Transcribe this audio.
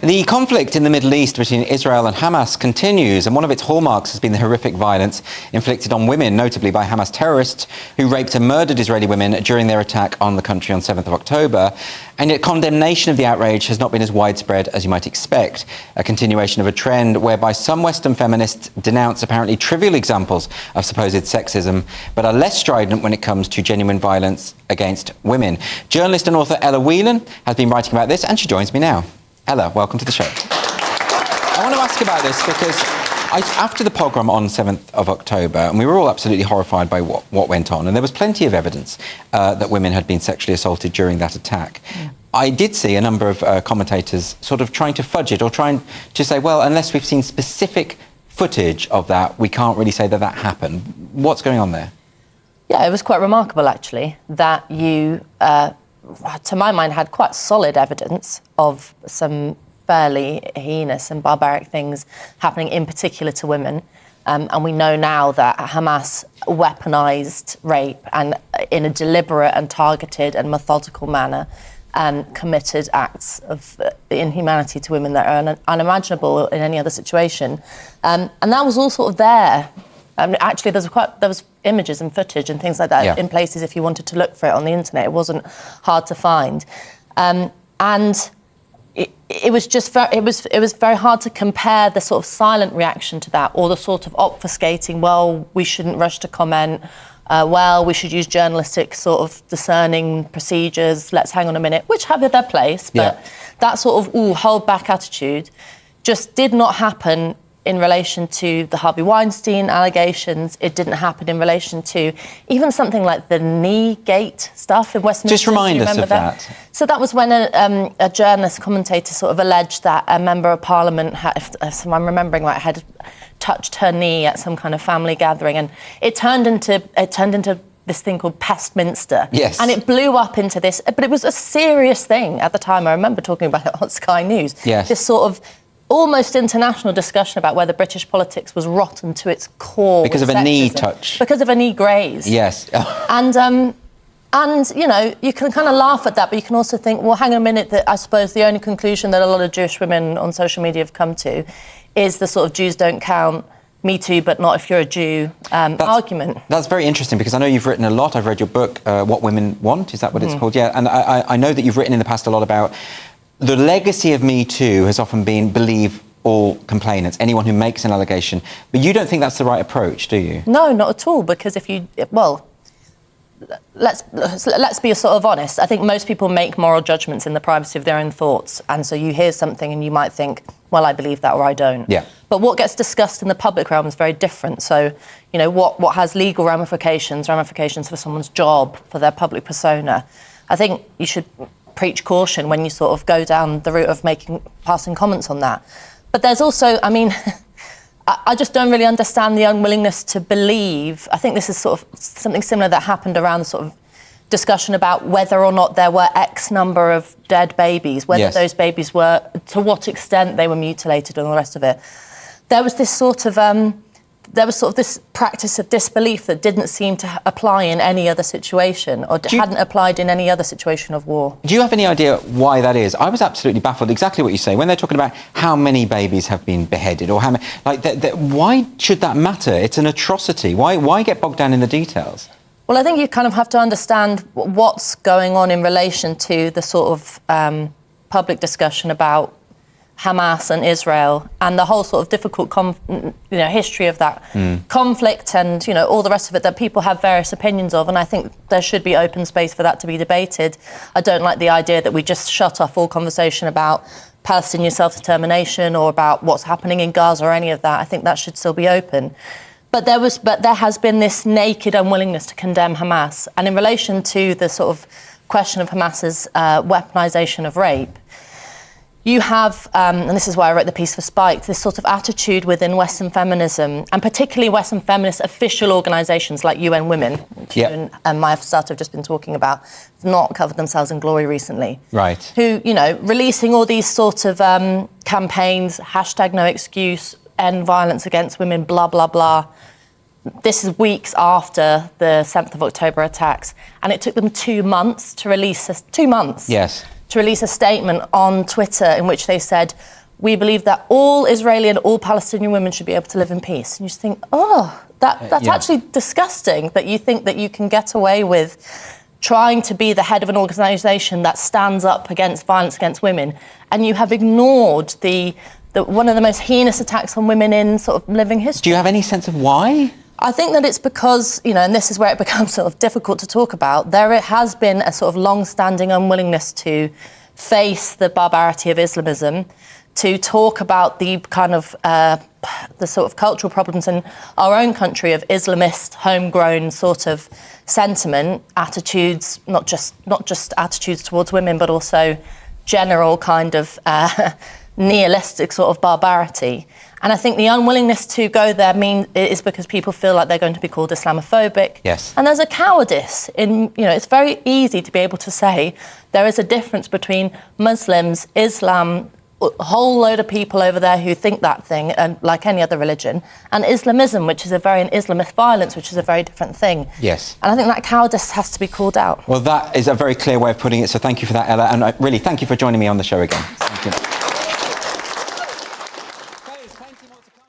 The conflict in the Middle East between Israel and Hamas continues, and one of its hallmarks has been the horrific violence inflicted on women, notably by Hamas terrorists who raped and murdered Israeli women during their attack on the country on 7th of October. And yet condemnation of the outrage has not been as widespread as you might expect, a continuation of a trend whereby some Western feminists denounce apparently trivial examples of supposed sexism, but are less strident when it comes to genuine violence against women. Journalist and author Ella Whelan has been writing about this, and she joins me now. Ella, welcome to the show. I want to ask about this because after the pogrom on 7th of October, and we were all absolutely horrified by what went on, and there was plenty of evidence that women had been sexually assaulted during that attack. I did see a number of commentators sort of trying to fudge it, or trying to say, well, unless we've seen specific footage of that, we can't really say that that happened. What's going on there? Yeah, it was quite remarkable, actually, that you, to my mind, had quite solid evidence of some fairly heinous and barbaric things happening, in particular to women. And we know now that Hamas weaponised rape and, in a deliberate and targeted and methodical manner, committed acts of inhumanity to women that are unimaginable in any other situation. And that was all sort of there. Actually, there was images and footage and things like that in places if you wanted to look for it on the internet. It wasn't hard to find. And it was just it was very hard to compare the sort of silent reaction to that, or the sort of obfuscating, well, we shouldn't rush to comment, well, we should use journalistic sort of discerning procedures, let's hang on a minute, which have their place, but that sort of hold back attitude just did not happen in relation to the Harvey Weinstein allegations. It didn't happen in relation to even something like the knee-gate stuff in Westminster. Just remind us of that. So that was when a journalist commentator sort of alleged that a member of Parliament, if I'm remembering right, had touched her knee at some kind of family gathering, and it turned into this thing called Pestminster. Yes. And it blew up into this, but it was a serious thing at the time. I remember talking about it on Sky News. Yes. This sort of almost international discussion about whether British politics was rotten to its core. Because of a knee touch. Because of a knee graze. Yes. And, you know, you can kind of laugh at that, but you can also think, well, hang on a minute, that I suppose the only conclusion that a lot of Jewish women on social media have come to is the sort of Jews don't count, me too, but not if you're a Jew argument. That's very interesting, because I know you've written a lot. I've read your book, What Women Want, is that what it's called? Yeah, and I know that you've written in the past a lot about the legacy of Me Too has often been believe all complainants, anyone who makes an allegation. But you don't think that's the right approach, do you? No, not at all, because if you... Well, let's be sort of honest. I think most people make moral judgments in the privacy of their own thoughts, and so you hear something and you might think, well, I believe that or I don't. Yeah. But what gets discussed in the public realm is very different. So, you know, what has legal ramifications for someone's job, for their public persona. I think you should preach caution when you sort of go down the route of passing comments on that. But there's also, I mean, I just don't really understand the unwillingness to believe. I think this is sort of something similar that happened around the sort of discussion about whether or not there were X number of dead babies, whether those babies were, to what extent they were mutilated and all the rest of it. There was this practice of disbelief that didn't seem to apply in any other situation, or hadn't applied in any other situation of war. Do you have any idea why that is? I was absolutely baffled. Exactly what you say. When they're talking about how many babies have been beheaded, or how many, why should that matter? It's an atrocity. Why get bogged down in the details? Well, I think you kind of have to understand what's going on in relation to the sort of public discussion about Hamas and Israel, and the whole sort of difficult history of that conflict, and, you know, all the rest of it that people have various opinions of, and I think there should be open space for that to be debated. I don't like the idea that we just shut off all conversation about Palestinian self-determination or about what's happening in Gaza or any of that. I think that should still be open. But there has been this naked unwillingness to condemn Hamas, and in relation to the sort of question of Hamas's weaponisation of rape, you have, and this is why I wrote the piece for Spiked, this sort of attitude within Western feminism, and particularly Western feminist official organisations like UN Women, which you and Maya Fassato have just been talking about, have not covered themselves in glory recently. Right. Who, you know, releasing all these sort of campaigns, #NoExcuse, end violence against women, blah, blah, blah. This is weeks after the 7th of October attacks, and it took them 2 months to release this. 2 months. Yes. to release a statement on Twitter in which they said, "We believe that all Israeli and all Palestinian women should be able to live in peace." And you just think, that's actually disgusting, that you think that you can get away with trying to be the head of an organisation that stands up against violence against women, and you have ignored the one of the most heinous attacks on women in sort of living history. Do you have any sense of why? I think that it's because, and this is where it becomes sort of difficult to talk about, there has been a sort of long-standing unwillingness to face the barbarity of Islamism, to talk about the kind of the sort of cultural problems in our own country of Islamist, homegrown sort of sentiment, attitudes, not just attitudes towards women, but also general kind of nihilistic sort of barbarity. And I think the unwillingness to go there is because people feel like they're going to be called Islamophobic. Yes. And there's a cowardice in, it's very easy to be able to say there is a difference between Muslims, Islam, a whole load of people over there who think that thing, and like any other religion, and Islamism, which is an Islamist violence, which is a very different thing. Yes. And I think that cowardice has to be called out. Well, that is a very clear way of putting it, so thank you for that, Ella, and really thank you for joining me on the show again. Thank you.